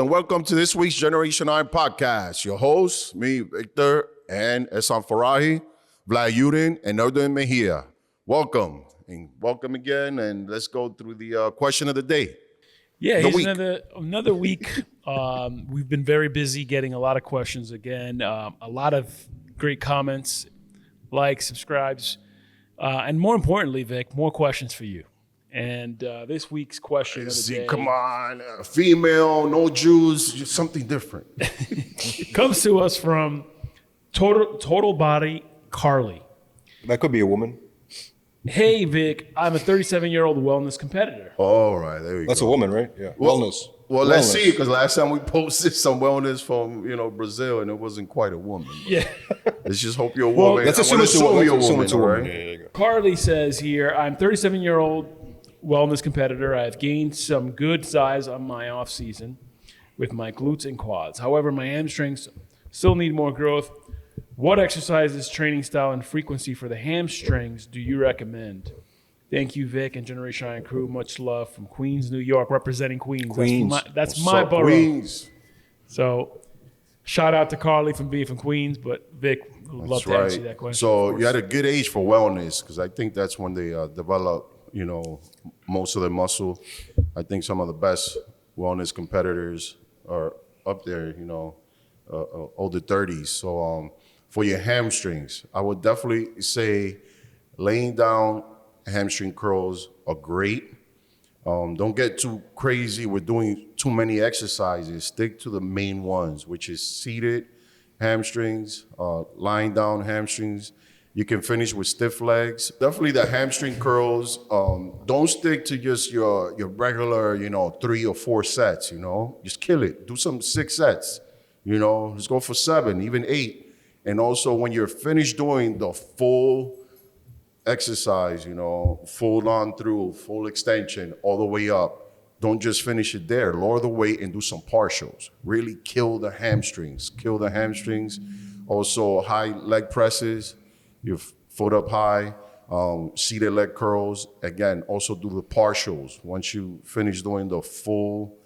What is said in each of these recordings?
and welcome to this week's Generation 9 podcast. Your hosts, me, Victor, and Ehsan Farahi, Vlad Yudin, and Edwin Mejia. Welcome, and welcome again, and let's go through the question of the day. Yeah, here's another week. We've been very busy getting a lot of questions again, a lot of great comments, likes, subscribes, and more importantly, Vic, more questions for you. And this week's question of the day. Come on, female, no Jews, just something different. Comes to us from Total Body Carly. That could be a woman. Hey, Vic, I'm a 37-year-old wellness competitor. All right, there we go. That's a woman, right? Yeah. Well, let's see, because last time we posted some wellness from Brazil, and it wasn't quite a woman. Yeah. Let's just hope you're a woman. Well, let's assume it's a woman. Right? Yeah. Carly says here, I'm 37-year-old wellness competitor. I've gained some good size on my off season with my glutes and quads. However, my hamstrings still need more growth. What exercises, training style, and frequency for the hamstrings do you recommend? Thank you, Vic and Generation Iron crew. Much love from Queens, New York, representing Queens. That's my borough. Queens. So, shout out to Carly from being from Queens, but Vic would love to answer that question. So you had a good age for wellness, because I think that's when they develop, most of their muscle. I think some of the best wellness competitors are up there, older 30s. So for your hamstrings, I would definitely say laying down hamstring curls are great. Don't get too crazy with doing too many exercises. Stick to the main ones, which is seated hamstrings, lying down hamstrings. You can finish with stiff legs. Definitely the hamstring curls. Don't stick to just your regular, 3 or 4 sets, Just kill it. Do some 6 sets, Let's go for 7, even 8. And also when you're finished doing the full exercise, full on through, full extension, all the way up, don't just finish it there. Lower the weight and do some partials. Really kill the hamstrings. Also high leg presses. Your foot up high, seated leg curls. Again, also do the partials. Once you finish doing the full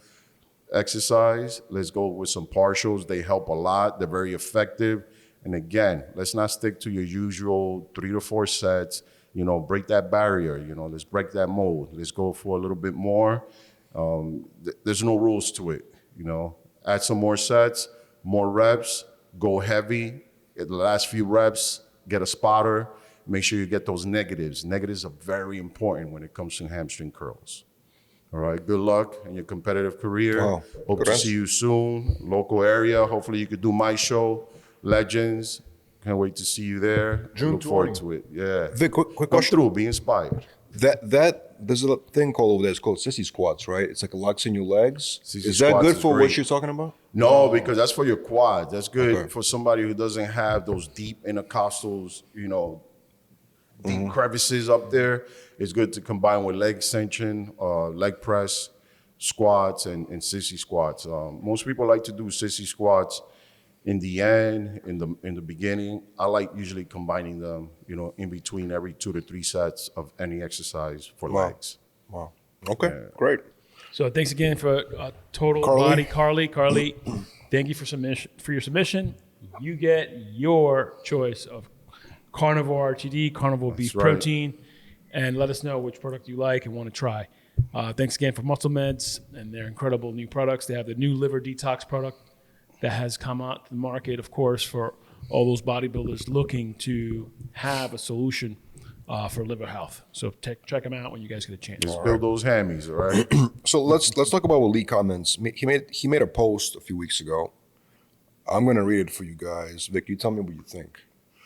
exercise, let's go with some partials. They help a lot. They're very effective. And again, let's not stick to your usual 3 to 4 sets. Break that barrier. Let's break that mold. Let's go for a little bit more. There's no rules to it. Add some more sets, more reps, go heavy. At the last few reps, get a spotter. Make sure you get those negatives. Negatives are very important when it comes to hamstring curls. All right, good luck in your competitive career. Wow. Hope to see you soon. Local area. Hopefully you could do my show, Legends. Can't wait to see you there. June Look forward to it. Yeah. Vic, quick Come question. through, be inspired. That there's a thing called over there. It's called sissy squats, right? It's like locks in your legs. Sissy Is that squats good is for great. what you're talking about? No, because that's for your quads. That's good for somebody who doesn't have those deep intercostals, deep crevices up there. It's good to combine with leg extension, leg press, squats, and sissy squats. Most people like to do sissy squats in the end, in the beginning. I like usually combining them, in between every 2 to 3 sets of any exercise for legs. Wow. Okay, great. So thanks again for Total Body Carly. Carly, thank you for your submission. You get your choice of carnivore RTD, carnivore beef protein, and let us know which product you like and want to try. Thanks again for Muscle Meds and their incredible new products. They have the new liver detox product that has come out to the market, of course, for all those bodybuilders looking to have a solution for liver health. So check them out when you guys get a chance. Just build those hammies, all right? So let's talk about what Lee comments. He made a post a few weeks ago. I'm going to read it for you guys. Vic, you tell me what you think.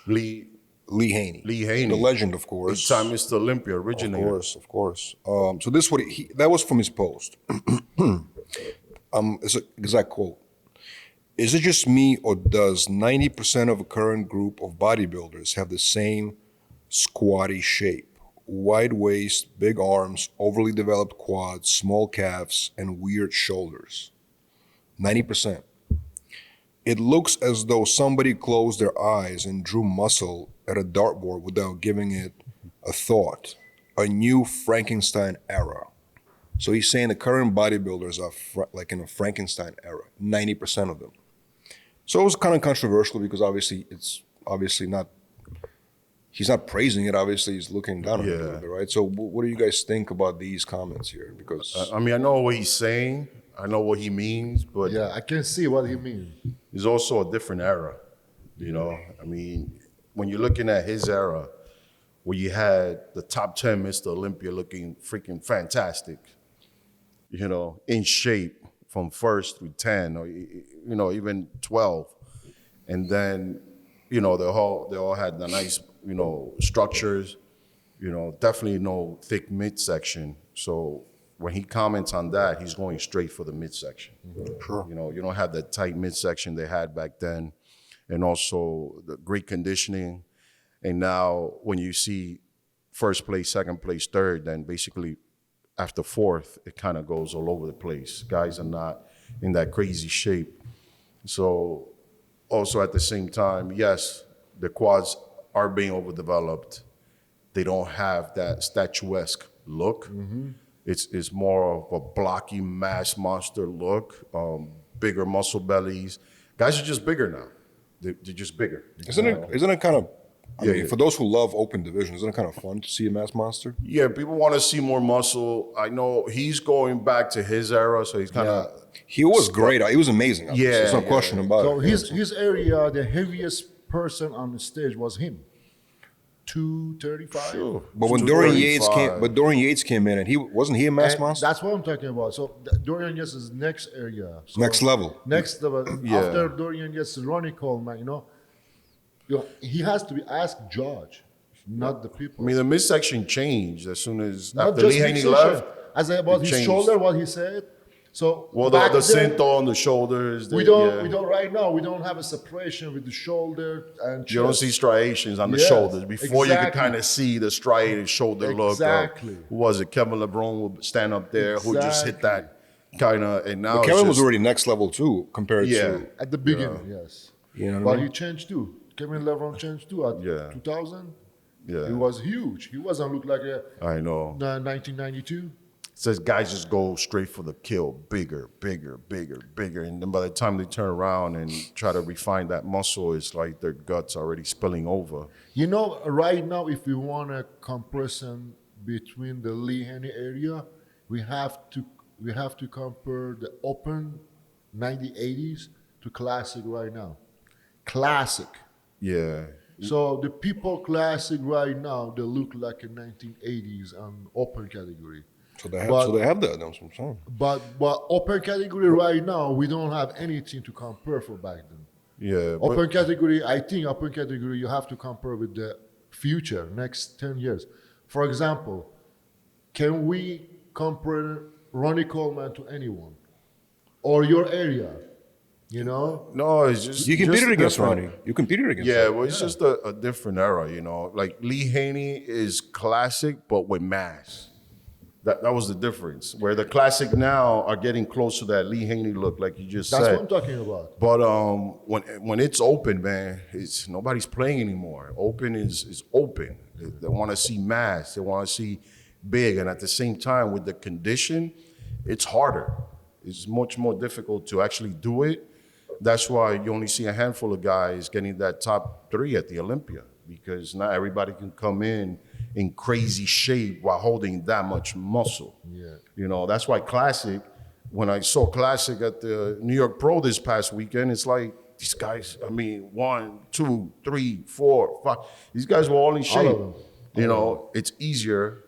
Lee Haney. The legend, of course. Big time Mr. Olympia originator. Of course. So this what that was from his post. It's an exact quote. Is it just me, or does 90% of a current group of bodybuilders have the same squatty shape? Wide waist, big arms, overly developed quads, small calves, and weird shoulders. 90%. It looks as though somebody closed their eyes and drew muscle at a dartboard without giving it a thought. A new Frankenstein era. So he's saying the current bodybuilders are like in a Frankenstein era, 90% of them. So it was kind of controversial because obviously it's obviously not, he's not praising it, obviously he's looking down on it a little bit, right? So what do you guys think about these comments here? Because I mean, I know what he's saying. I know what he means, but Yeah, I can see what he means. it's also a different era, you know? I mean, when you're looking at his era, where you had the top 10 Mr. Olympia looking freaking fantastic, you know, in shape from first through 10 or, you know, even 12. And then, you know, they all had the nice, you know, structures, you know, definitely no thick midsection. So when he comments on that, he's going straight for the midsection. Sure. You know, you don't have that tight midsection they had back then. And also the great conditioning. And now when you see first place, second place, third, then basically after fourth, it kind of goes all over the place. Guys are not in that crazy shape. So also at the same time, yes, the quads are being overdeveloped. They don't have that statuesque look. It's more of a blocky mass monster look, bigger muscle bellies. Guys are just bigger now. They're just bigger. isn't it kind of, I mean, yeah. for those who love open division, isn't it kind of fun to see a mass monster? Yeah, people want to see more muscle. I know he's going back to his era, so he's kind of He was great. He was amazing. Yeah, There's no yeah. question about So it. his area, the heaviest person on the stage was him. 235. Sure. But when Dorian 235. Yates came in, and he wasn't he a mass And monster? that's what I'm talking about. So Dorian Yates is next area. So Next level. Next level. Yeah. After Dorian Yates, Ronnie Coleman, you know, he has to be asked judge, not the people. I mean, the midsection changed as soon as Not after just Lee Haney fixation. left. As about it his changed. shoulder, what he said. So Well, back the then, cinto on the shoulders. we don't right now. We don't have a separation with the shoulder and chest. You don't see striations on the Yes, shoulders. Before you could exactly. kind of see the striated shoulder look. Exactly. Who was it? Kevin LeBron would stand up there who just hit that kind of. And now But it's Kevin was just- already next level too, compared Yeah. to. At the beginning, yes. You know what I But mean? he changed too. Kevin LeBron changed too at Yeah. 2000. Yeah. He was huge. He wasn't look like a I know. 1992. It says guys just go straight for the kill, bigger, bigger, bigger, bigger. And then by the time they turn around and try to refine that muscle, it's like their guts already spilling over. You know, right now, if we want a comparison between the Lee Haney area, we have to compare the open 1980s to classic right now. Classic. Yeah. So the people classic right now, they look like a 1980s open category. So they have, But- so they have that. That's what I'm saying. But open category right now, we don't have anything to compare for back then. Yeah. Open category, I think open category you have to compare with the future, next 10 years. For example, can we compare Ronnie Coleman to anyone? Or your area, you know? No, it's just You competed just against different. Ronnie. You competed against. Yeah, Ronnie. well, it's just a different era, you know. Like Lee Haney is classic, but with mass. That was the difference. Where the classic now are getting close to that Lee Haney look, like you just That's said. what I'm talking about. But when it's open, man, it's nobody's playing anymore. Open is open. They want to see mass. They want to see big, and at the same time, with the condition, it's harder. It's much more difficult to actually do it. That's why you only see a handful of guys getting that top 3 at the Olympia, because not everybody can come in crazy shape while holding that much muscle. Yeah. You know, that's why Classic, when I saw Classic at the New York Pro this past weekend, it's like these guys, I mean, 1, 2, 3, 4, 5, these guys were all in shape. of them. You know, it's easier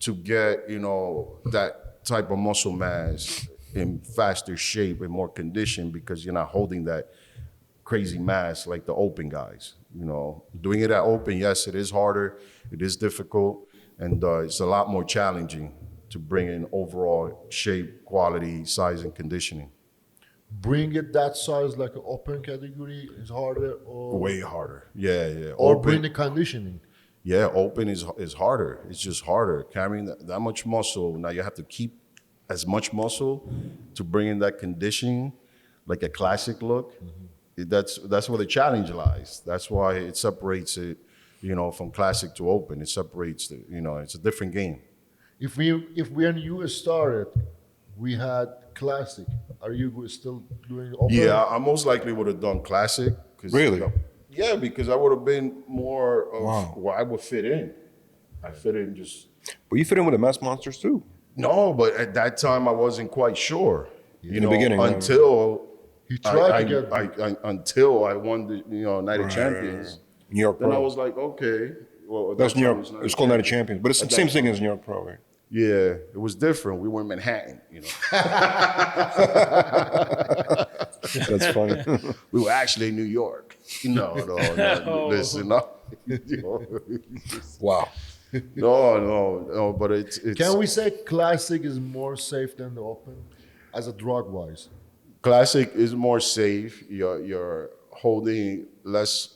to get, you know, that type of muscle mass in faster shape and more condition because you're not holding that crazy mass like the open guys. You know, doing it at open, yes, it is harder, it is difficult, and it's a lot more challenging to bring in overall shape, quality, size, and conditioning. Bring it that size like an open category is harder, or Way harder. Yeah. or Open, bring the conditioning. yeah, open is harder. It's just harder. Carrying that much muscle, now you have to keep as much muscle to bring in that conditioning, like a classic look. That's where the challenge lies. That's why it separates it, you know, from classic to open. It separates the, you know, it's a different game. If when you started, we had classic. Are you still doing open? Yeah, I most likely would have done classic. 'Cause, Really? Yeah, because I would have been more of Wow. where I would fit in. I fit in just. But you fit in with the mass monsters too. No, but at that time I wasn't quite sure. In the beginning, yeah. until He tried to get until I won the Night of Champions. New York Then I Pro. was like, okay. Well, at That's that New time York. it was It's called Night of Champions, but it's the same thing as New York Pro, right? Yeah, it was different. We were in Manhattan, That's funny. We were actually in New York. No. Listen, no. Wow. No, but it's. Can we say classic is more safe than the open, as a drug wise? Classic is more safe. You're holding less,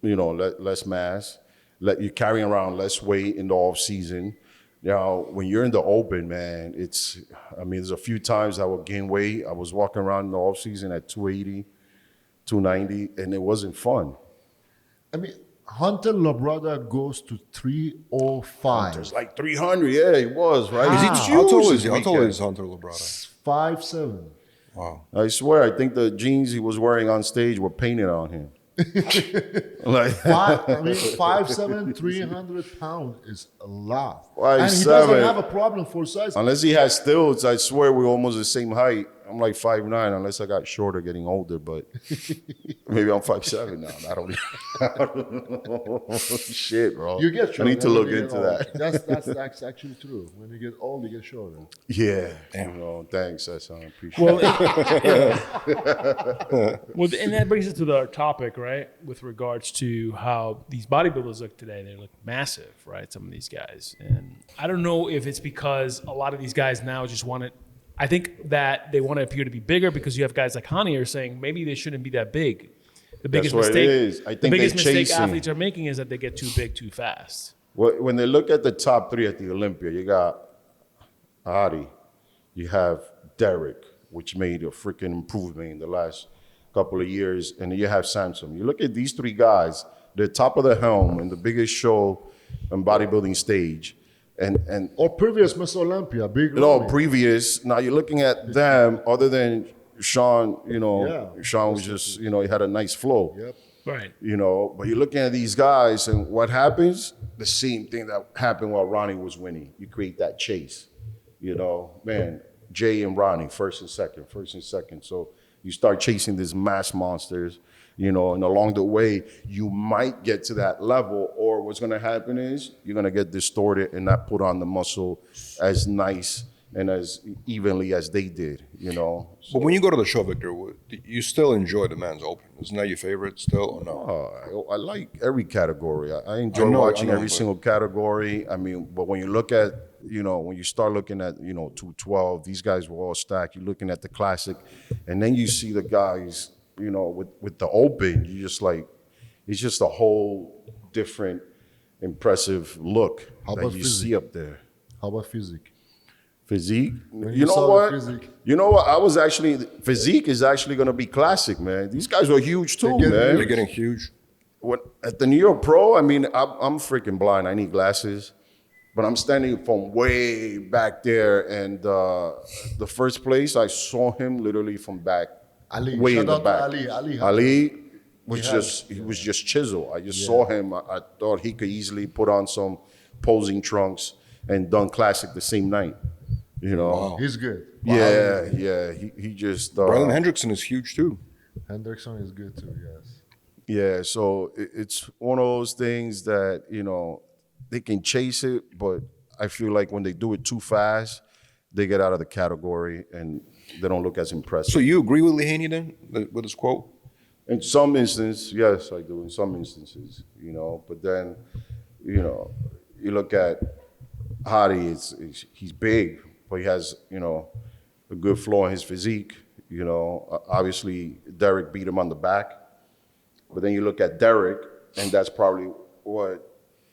less mass. You're carrying around less weight in the off season. Now, when you're in the open, man, there's a few times I would gain weight. I was walking around in the off season at 280, 290, and it wasn't fun. I mean, Hunter Labrada goes to 305. There's like 300. Yeah, it was, right? Is he It's how tall huge is he? this How tall weekend. is Hunter Labrada? 5'7". Wow. I swear, I think the jeans he was wearing on stage were painted on him. Like 5'7", 300 pounds is a lot. And he 5'7". doesn't have a problem for size. Unless he has stilts, I swear we're almost the same height. I'm like 5'9", unless I got shorter getting older, but maybe I'm 5'7" now. I don't know. Shit, bro. You get shorter. I need to look when you into get that. old. That's actually true. When you get old, you get shorter. Yeah. Damn. Thanks, Ehsan. I appreciate Well, and that brings us to our topic, right? With regards to how these bodybuilders look today, they look massive, right? Some of these guys, and I don't know if it's because a lot of these guys now just want to. I think that they want to appear to be bigger because you have guys like Haney are saying maybe they shouldn't be that big. The biggest what it mistake, is. I think the biggest they're mistake chasing. athletes are making is that they get too big too fast. When they look at the top three at the Olympia, you got Adi, you have Derek, which made a freaking improvement in the last couple of years, and then you have Samson. You look at these three guys, they're top of the helm in the biggest show on bodybuilding stage. And Or previous Miss Olympia, big. previous. Now you're looking at them. Other than Sean, Sean was just, he had a nice flow. Yep. Right. But you're looking at these guys, and what happens? The same thing that happened while Ronnie was winning. You create that chase. Man, Jay and Ronnie, first and second. So you start chasing these mass monsters. And along the way, you might get to that level, or what's going to happen is you're going to get distorted and not put on the muscle as nice and as evenly as they did, But when you go to the show, Victor, you still enjoy the men's open. Isn't that your favorite still or no? I like every category. I enjoy watching every single category. But when you look at, when you start looking at, 212, these guys were all stacked. You're looking at the classic, and then you see the guys, with the open, you just like, it's just a whole different impressive look How that about you physique? see up there. How about physique? Physique? When You know saw the what? physique. You know what? Physique is actually going to be classic, man. These guys were huge too, They're man. They're getting huge. At the New York Pro, I'm freaking blind. I need glasses. But I'm standing from way back there, and the first place I saw him literally from back, Ali. way Shout in the out to back. Ali Was He was just chiseled. I just saw him. I thought he could easily put on some posing trunks and done classic the same night. Wow. He's good. Yeah. He just. Brandon Hendrickson is huge too. Hendrickson is good too. Yes. Yeah, so it's one of those things that, they can chase it, but I feel like when they do it too fast, they get out of the category and they don't look as impressive. So you agree with Lee Haney then, with his quote? In some instances, yes, I do. In some instances, but then, you look at Hadi, he's big, but he has, a good flow in his physique. Obviously Derek beat him on the back. But then you look at Derek, and that's probably what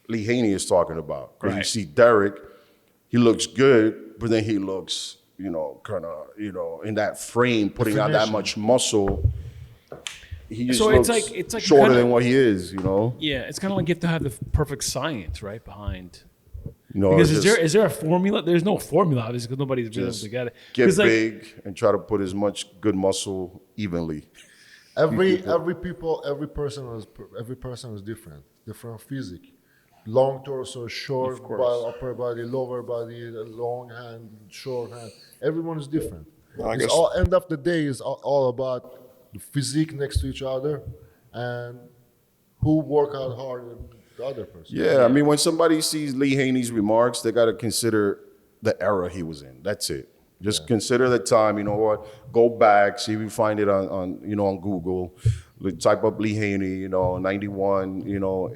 Lee Haney is talking about. Because you see Derek, he looks good, but then he looks, kind of, in that frame, putting on that much muscle. He just So looks it's like shorter kinda- than what he is, Yeah, it's kind of like you have to have the perfect science, right, behind No, Because it's is there a formula? There's no formula, obviously, because nobody's been able to get it. get 'Cause, like, big and try to put as much good muscle evenly. Every person is different physique. Long torso, short upper body, lower body, long hand, short hand. Everyone is different. I It's guess- all end of the day is all about the physique next to each other and who work out harder than the other person. Yeah, I mean, when somebody sees Lee Haney's remarks, they got to consider the era he was in. That's it. Just consider the time. You know what? Go back, see if you find it on Google. Type up Lee Haney, 91,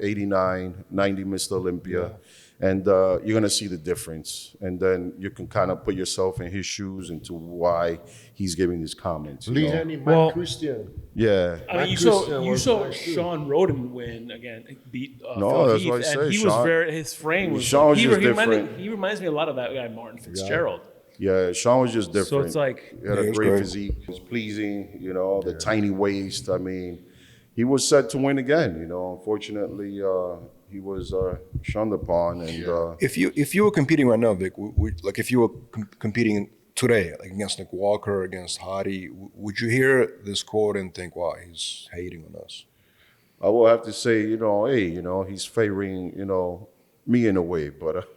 89, 90 Mr. Olympia. And you're going to see the difference. And then you can kind of put yourself in his shoes into why he's giving these comments. Lee Haney, Matt Well- Christian. Yeah. I mean, you Christian saw was nice, too. Sean Roden win again, beat No, Phil that's Heath, what I and say, he Sean- was his frame was. Sean was he, just he reminded- different. he reminds me a lot of that guy Martin Fitzgerald. Yeah, Sean was just different. So it's like, He had a it's great great. physique. He was pleasing, the tiny waist. I mean, he was set to win again, Unfortunately, he was shunned upon. And If you were competing right now, Vic, like if you were competing today, like against Nick Walker, against Hadi, would you hear this quote and think, wow, he's hating on us? I will have to say, he's favoring, me in a way. But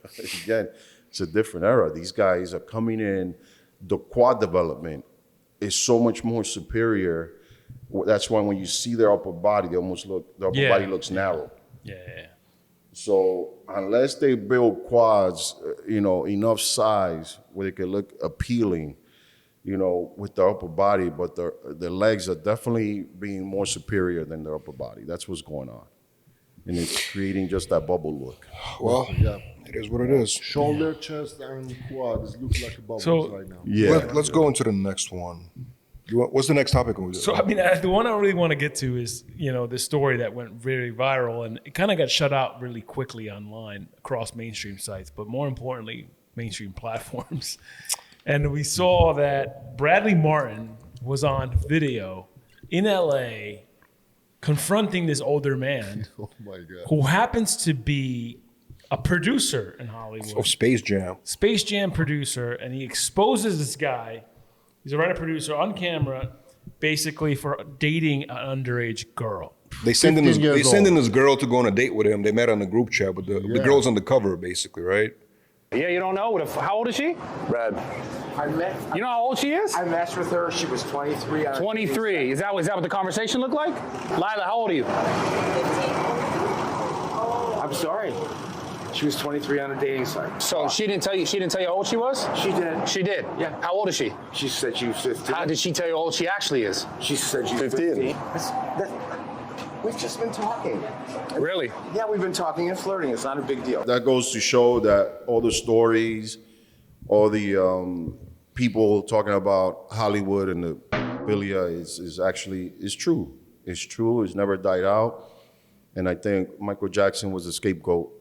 again, it's a different era. These guys are coming in. The quad development is so much more superior. That's why when you see their upper body, the upper body looks narrow. yeah. So unless they build quads, enough size where they can look appealing, with the upper body, but the legs are definitely being more superior than their upper body. That's what's going on. And it's creating just that bubble look. Well, it is what it is. Shoulder, chest, and quads look like a bubbles So- right now. Yeah. Let's go into the next one. What's the next topic? So I mean, the one I really want to get to is the story that went very viral, and it kind of got shut out really quickly online across mainstream sites, but more importantly, mainstream platforms. And we saw that Bradley Martyn was on video in LA confronting this older man Oh my God. who happens to be a producer in Hollywood, Of Space Jam. Space Jam producer, and he exposes this guy. He's a writer producer on camera, basically for dating an underage girl. They send in this 15 years this girl to go on a date with him. They met on the group chat, but the girl's on the cover, basically, right? Yeah, you don't know? How old is she? Brad, You know how old she is? I matched with her. She was 23. 23. Is that what the conversation looked like? Lila, how old are you? I'm sorry. She was 23 on a dating site. So she didn't tell you how old she was? She did. She did? Yeah. How old is she? She said she was 15. How did she tell you how old she actually is? She said she was 15. We've just been talking. Really? Yeah, we've been talking and flirting. It's not a big deal. That goes to show that all the stories, all the people talking about Hollywood and the pedophilia is true. It's true. It's never died out. And I think Michael Jackson was the scapegoat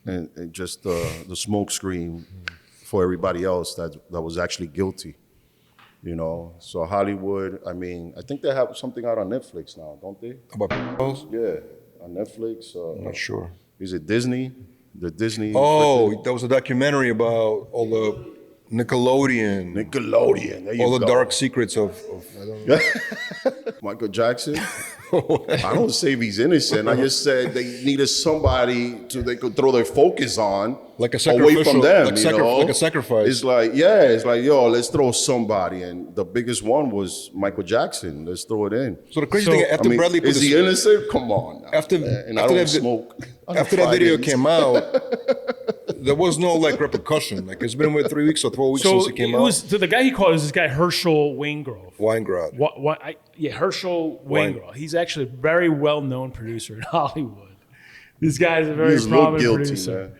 and just the smoke screen for everybody else that was actually guilty. So Hollywood, I mean, I think they have something out on Netflix now, don't they? About girls? Yeah, on Netflix. I'm not sure. Is it Disney? The Disney. Oh, that was a documentary about all the Nickelodeon, There you all the go. dark secrets of Michael Jackson. I don't say he's innocent. I just said they needed somebody they could throw their focus on, Like a away from sacrificial- them. like a sacrifice. It's like, let's throw somebody, and the biggest one was Michael Jackson. Let's throw it in. So the crazy So, thing, after Bradley put is he innocent? Come on. Now, After- man. And I after don't that vi- smoke. on after that video Fridays. came out, there was no repercussion. Like it's been what, 3 weeks or 4 weeks So since it came out. so the guy he called is this guy Herschel Waingrove. Weingrod. Herschel Waingrove. He's actually a very well-known producer in Hollywood. This guy is a very He just looked prominent guilty, producer. man.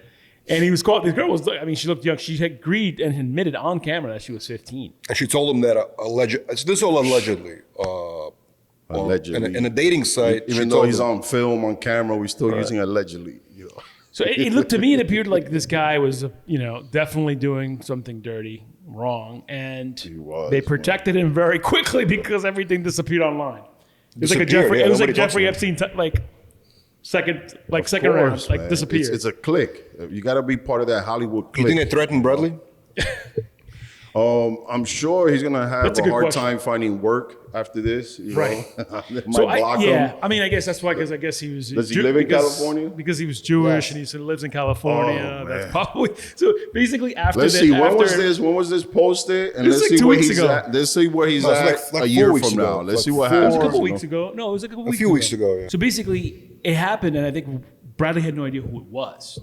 And he was called. This girl was. I mean, she looked young. She had agreed and admitted on camera that she was 15. And she told him that this is all allegedly. Allegedly. In a dating site, Even she though told he's him- on film, on camera, we're still using allegedly. So it looked to me, it appeared like this guy was, definitely doing something dirty, wrong, and was, they protected him very quickly because everything disappeared online. It was like a Disappeared, Jeffrey. yeah, it was like nobody talks Jeffrey about Epstein. second Of round, course, like man. disappeared. It's a clique. You got to be part of that Hollywood You clique. think they threatened Bradley? I'm sure he's gonna have That's a a good hard question. time finding work after this. You Right. know? They So might block yeah, him. I mean, I guess that's why. Because I guess he was. Does he live in California? Because he was Jewish Yes. and he lives in California. Oh, That's man. probably so. Basically, after Let's that, see. When after, was this? When was this posted? And This was let's like see 2 where weeks he's ago. at. Let's see where he's No, it's at like a 4 year weeks from ago. now. It's Let's like see what 4 It was happens. a couple you weeks know? ago. No, it was like a couple A weeks few ago. weeks ago, yeah. So basically, it happened, and I think Bradley had no idea who it was.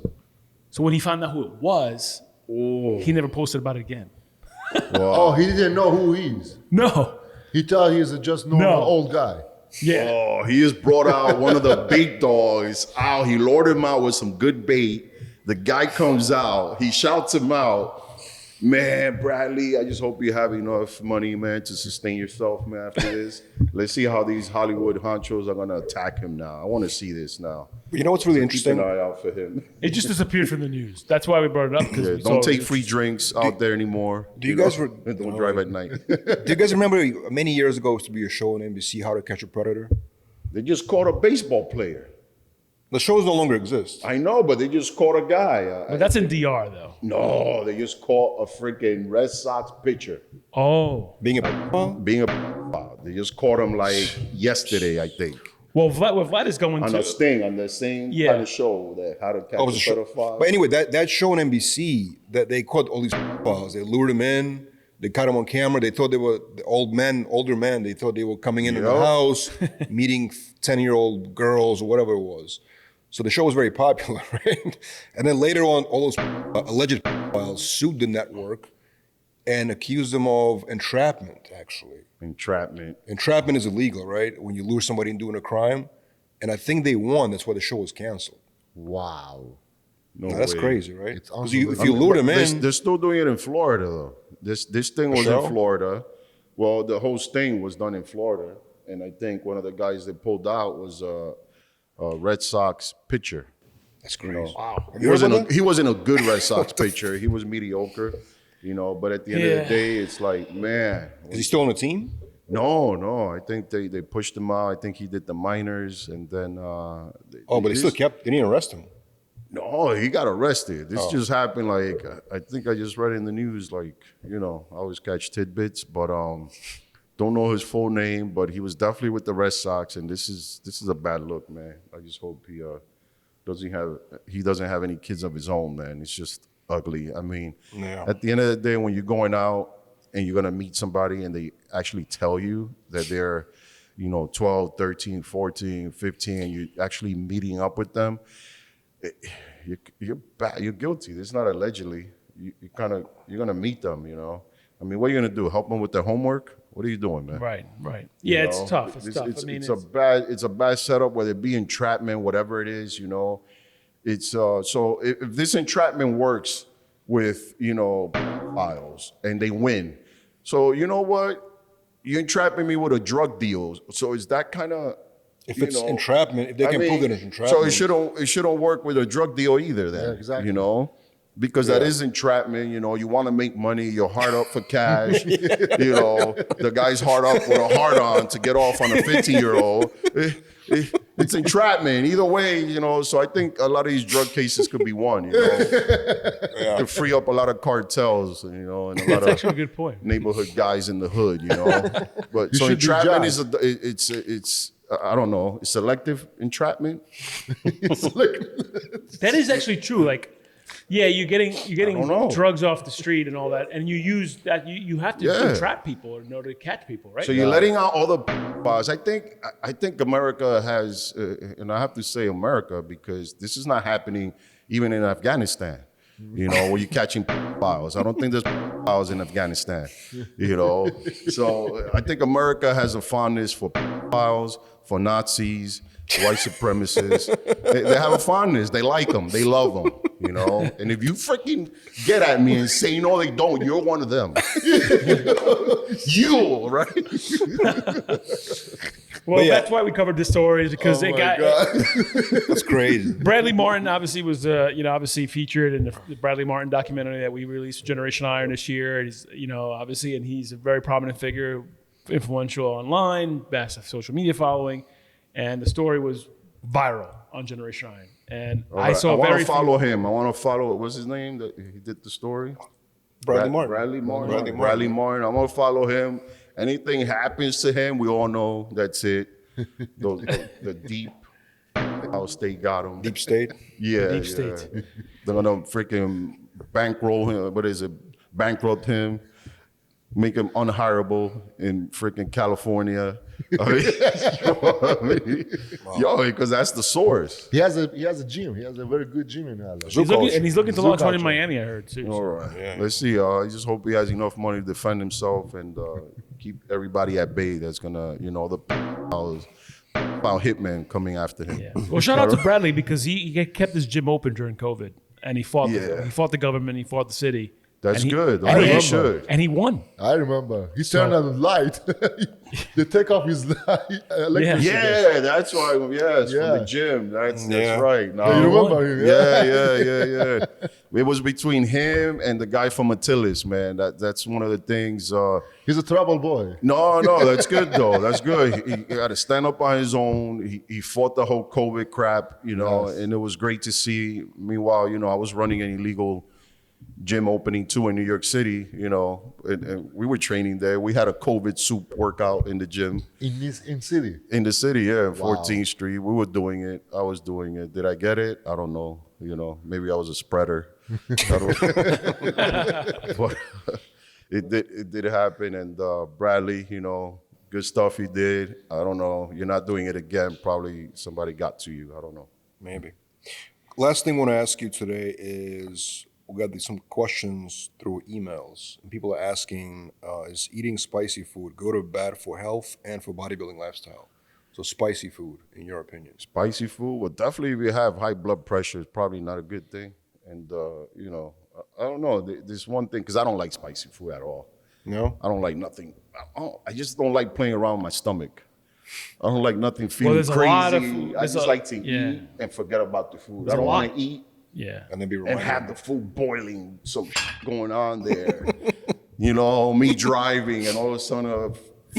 So when he found out who it was, he never posted about it again. Oh, he didn't know who he is. No. He thought he was a just normal No. old guy. Yeah. Oh, he has brought out one of the big dogs out. He lured him out with some good bait. The guy comes out. He shouts him out. Man, Bradley, I just hope you have enough money, man, to sustain yourself, man, after this. Let's see how these Hollywood honchos are going to attack him now. I want to see this now. But you know what's really Keep interesting? an eye out for him. It just disappeared from the news. That's why we brought it up. Because Yeah, don't take free drinks out there anymore. do you guys know? re- Don't drive at night. Do you guys remember many years ago used to be a show on NBC, How to Catch a Predator? They just caught a baseball player. The shows no longer exist. I know, but they just caught a guy. But that's in DR, though. No, they just caught a freaking Red Sox pitcher Oh. Being a being they just caught him like yesterday, I think. Well, Vlad is going On to. a Sting, on the same Yeah. kind of show that How to Catch Oh, it was a a show. Pedophile. But anyway, that show on NBC, that they caught all these pedophiles. They lured them in. They caught them on camera. They thought they were the older men. They thought they were coming in the Yup. house, meeting 10-year-old girls or whatever it was. So the show was very popular, right? And then later on, all those alleged pedophiles sued the network and accused them of entrapment, actually. Entrapment. Entrapment is illegal, right? When you lure somebody into doing a crime. And I think they won. That's why the show was canceled. Wow. No Now, that's way. crazy, right? It's 'Cause unbelievable. if you lure them in, They're still doing it in Florida, though. This thing was show? in Florida. Well, the whole sting was done in Florida. And I think one of the guys they pulled out was a Red Sox pitcher. that's crazy. Wow. He wasn't a good Red Sox pitcher. He was mediocre, but at the end of Yeah. the day, it's like, man, Is he still on the team? no. I think they pushed him out. I think he did the minors, and then Oh, but they still kept. They didn't arrest him. No, he got arrested. This just happened. Like I think I just read in the news. Like I always catch tidbits, but don't know his full name. But he was definitely with the Red Sox, and this is a bad look, man. I just hope he doesn't have any kids of his own, man. It's just ugly. I mean, Yeah. at the end of the day, when you're going out and you're gonna meet somebody and they actually tell you that they're 12, 13, 14, 15, and you're actually meeting up with them, you're bad. You're guilty. It's not allegedly. You're gonna meet them. I mean, what are you gonna do? Help them with their homework? What are you doing, man? Right. Yeah, You it's know? tough. It's tough. I mean, It's a bad setup, whether it be entrapment, whatever it is. It's so if this entrapment works with files and they win, so you know what? You're entrapping me with a drug deal. So is that kind of If it's entrapment, if they can prove that it's entrapment. So it shouldn't work with a drug deal either. Then Yeah, exactly. Because that is entrapment. You want to make money. You're hard up for cash. The guy's hard up with a hard on to get off on a 15-year-old. It's entrapment. Either way, So I think a lot of these drug cases could be won. To free up a lot of cartels. And a lot that's of actually a good point. neighborhood guys in the hood. But You so should be entrapment judged. it's I don't know. It's selective entrapment. That is actually true. Like, yeah, you're getting don't know. drugs off the street and all that, and you use that. You have to Yeah. trap people in order to catch people, right? So you're letting out all the bars. I think America has, and I have to say America because this is not happening even in Afghanistan. Where you're catching files. I don't think there's files in Afghanistan. So I think America has a fondness for files, for Nazis, white supremacists. They have a fondness. They like them. They love them. And if you freaking get at me and say no, they don't, you're one of them. You, right? Well, yeah. that's why we covered this story is because Oh it my got God. That's crazy. Bradley Martyn obviously was obviously featured in the Bradley Martyn documentary that we released, Generation Iron, this year. He's obviously, and he's a very prominent figure, influential online, massive social media following, and the story was viral on Generation Iron. And All I right. saw I want very to follow him. I want to follow. What's his name? That he did the story. Bradley Martyn. Bradley Martyn. Bradley Martyn. Bradley Martyn. I'm gonna follow him. Anything happens to him, we all know that's it. The deep house they got him. Deep state. Yeah, Deep yeah. state. They're gonna freaking bankroll him. What is it? Bankrupt him. Make him unhireable in freaking California. I mean, you know what I mean? Yo, because that's the source. He has a gym. He has a very good gym in LA. he's looking to Zoo launch one in culture. Miami, I heard. Seriously. All right. Let's see. I just hope he has enough money to defend himself and keep everybody at bay. That's gonna, the about hitman coming after him. Yeah. Well, shout out to Bradley because he kept his gym open during COVID, and he fought. He fought the government. He fought the city. That's and good. And He he should. And he won. I remember. He turned on the light. They take off his light. Yeah, that's why. Yes, Yeah. from the gym. That's Yeah. right. No. You remember him? Yeah. It was between him and the guy from Attilis, man. That's one of the things. He's a trouble boy. No, that's good though. That's good. He got to stand up on his own. He fought the whole COVID crap, Yes. and it was great to see. Meanwhile, I was running an illegal gym opening too in New York City, and we were training there. We had a COVID soup workout in the gym. In city. In the city, yeah, 14th Street. We were doing it. I was doing it. Did I get it? I don't know. Maybe I was a spreader. But it did happen. And Bradley, good stuff he did. I don't know. You're not doing it again. Probably somebody got to you. I don't know. Maybe. Last thing I want to ask you today is we got some questions through emails. And people are asking, is eating spicy food good or bad for health and for bodybuilding lifestyle? So spicy food, in your opinion. Spicy food, well, definitely if you have high blood pressure, it's probably not a good thing. And, I don't know. There's one thing, because I don't like spicy food at all. No? I don't like nothing. I just don't like playing around with my stomach. I don't like nothing feeling there's crazy. a lot of food. I just like to eat and forget about the food. I don't want to eat Yeah. And then be and reminded. have the food boiling, some going on there. Me driving, and all of a sudden a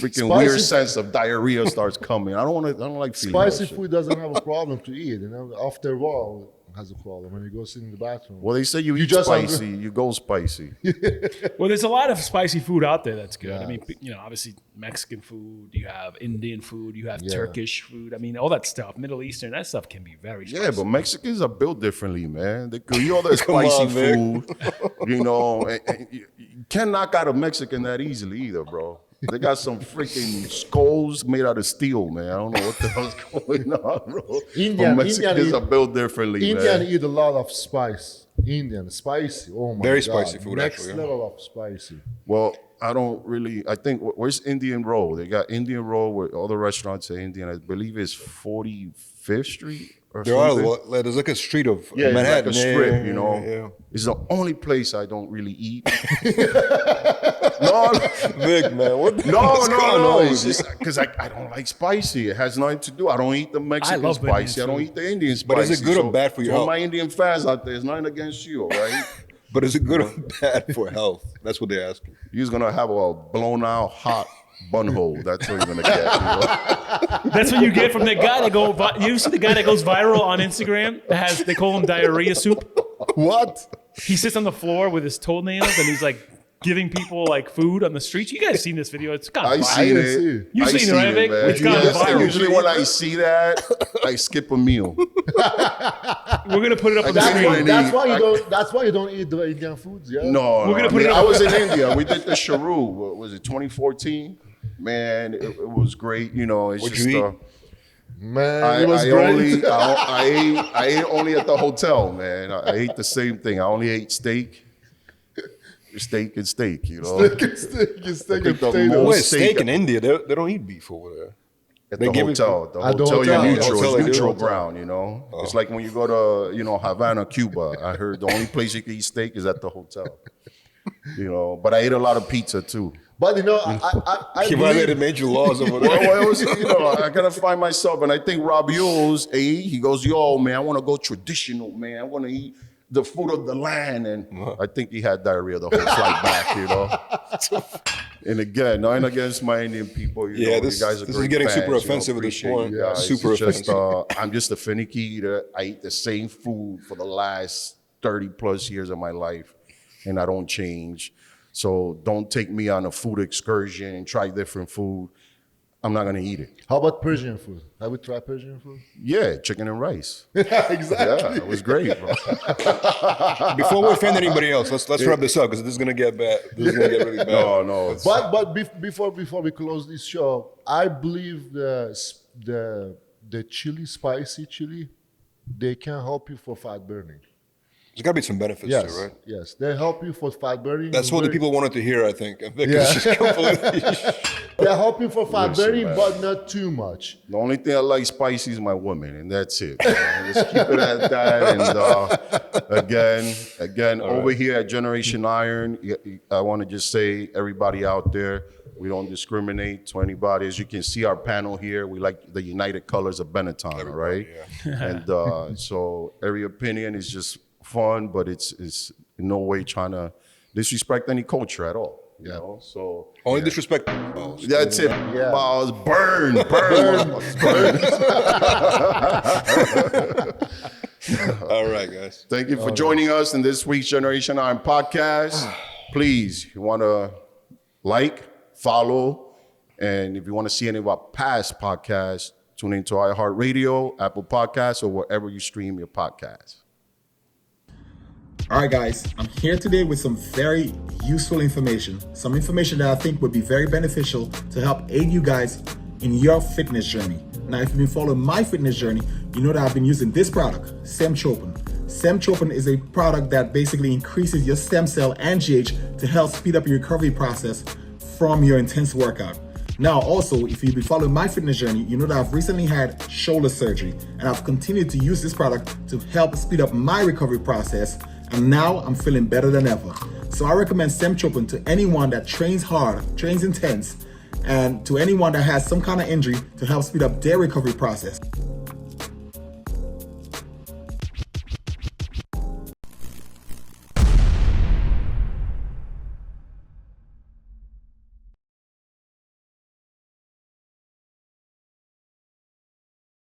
freaking weird sense of diarrhea starts coming. I don't like feeling Spicy that shit. food doesn't have a problem to eat. After a while, it has a problem when you go sit in the bathroom. Well, they say you eat just spicy, you go spicy. Well, there's a lot of spicy food out there that's good. I mean, obviously Mexican food, you have Indian food, you have Turkish food. I mean, all that stuff, Middle Eastern, that stuff can be very spicy. Yeah, but Mexicans are built differently, man. They could eat all that spicy on, Vic. food, and you can't knock out a Mexican that easily either, bro. They got some freaking skulls made out of steel, man. I don't know what the hell's going on, bro. Mexicans are built differently, Indian man. eat a lot of spice. Indian, spicy. Oh my Very God. spicy food, Next actually, yeah. level of spicy. Well, I don't really. I think where's Indian Roll? They got Indian Roll where all the restaurants are Indian. I believe it's 45th Street or There are, something. there's like a street of Yeah, Manhattan. it's like a strip, Yeah. It's the only place I don't really eat. No, Vic, man, what the no, hell's no, going no. on It's with you? just because I don't like spicy. It has nothing to do. I don't eat the Mexican love Indian spicy. I don't food. eat the Indian spicy. But is it good or bad for your all health? my Indian fans out there, it's nothing against you, all right? But is it good or bad for health? That's what they're asking. You're gonna have a blown out hot bun hole. That's what you're gonna get. That's what you get from that guy that you see the guy that goes viral on Instagram they call him diarrhea soup. What? He sits on the floor with his toenails and he's like giving people like food on the streets. You guys seen this video? It's gone I viral. seen didn't see it. it. You've I seen it, right, Vic? man. It's gone viral. Usually when I see that, I skip a meal. We're gonna put it up on the just screen. wanna That's why you don't eat the Indian foods. Yeah. No, We're gonna I put it mean, up- I was in India. We did the Sharu. What was it, 2014? Man, it was great. It's What'd just you eat? Man, it was great. I ate only at the hotel, man. I ate the same thing. I only ate steak and steak. Steak and think the potatoes. most- Wait, steak steak- in India, they don't eat beef over there. At They the give it- hotel. The At the hotel, hotel. you're Yeah, neutral. hotel, they It's do. neutral ground, It's like when you go to, Havana, Cuba. I heard the only place you can eat steak is at the hotel. But I ate a lot of pizza too. But I He violated major laws over there. Well, it was, I gotta find myself, and I think Rob Yules, he goes, yo, man, I want to go traditional, man. I want to eat the food of the land, and I think he had diarrhea the whole flight back, And again, nothing against my Indian people. You know, this you guys are is great getting fans, super offensive at this appreciate point. you guys. Super It's just, offensive. I'm just a finicky eater. I eat the same food for the last 30 plus years of my life, and I don't change. So don't take me on a food excursion and try different food. I'm not gonna eat it. How about Persian food? Have you tried Persian food? Yeah, chicken and rice. Exactly. Yeah, it was great, bro. Before we offend anybody else, let's wrap this up because this is gonna get bad. This is gonna get really bad. No. Before we close this show, I believe the spicy chili, they can help you for fat burning. There's got to be some benefits Yes, too, right? yes, they help you for fat burning. That's what the people wanted to hear, I think. And Vic Yeah. is just completely. They help you for fat Listen, burning, man. but not too much. The only thing I like spicy is my woman, and that's it. Man. Just keep it at that. And again, over here at Generation Iron, I want to just say, everybody out there, we don't discriminate to anybody. As you can see, our panel here, we like the united colors of Benetton, all right? And so every opinion is just fun, but it's in no way trying to disrespect any culture at all. You know, so Only disrespect. that's it. Yeah. Balls, burn. All right, guys. Thank you for joining us in this week's Generation Iron podcast. Please, you want to like, follow, and if you want to see any of our past podcasts, tune into iHeartRadio, Apple Podcasts, or wherever you stream your podcasts. All right, guys, I'm here today with some very useful information, some information that I think would be very beneficial to help aid you guys in your fitness journey. Now, if you've been following my fitness journey, you know that I've been using this product, Semchopin. Semchopin is a product that basically increases your stem cell and GH to help speed up your recovery process from your intense workout. Now, also, if you've been following my fitness journey, you know that I've recently had shoulder surgery, and I've continued to use this product to help speed up my recovery process, and now I'm feeling better than ever. So I recommend Semchopin to anyone that trains hard, trains intense, and to anyone that has some kind of injury to help speed up their recovery process.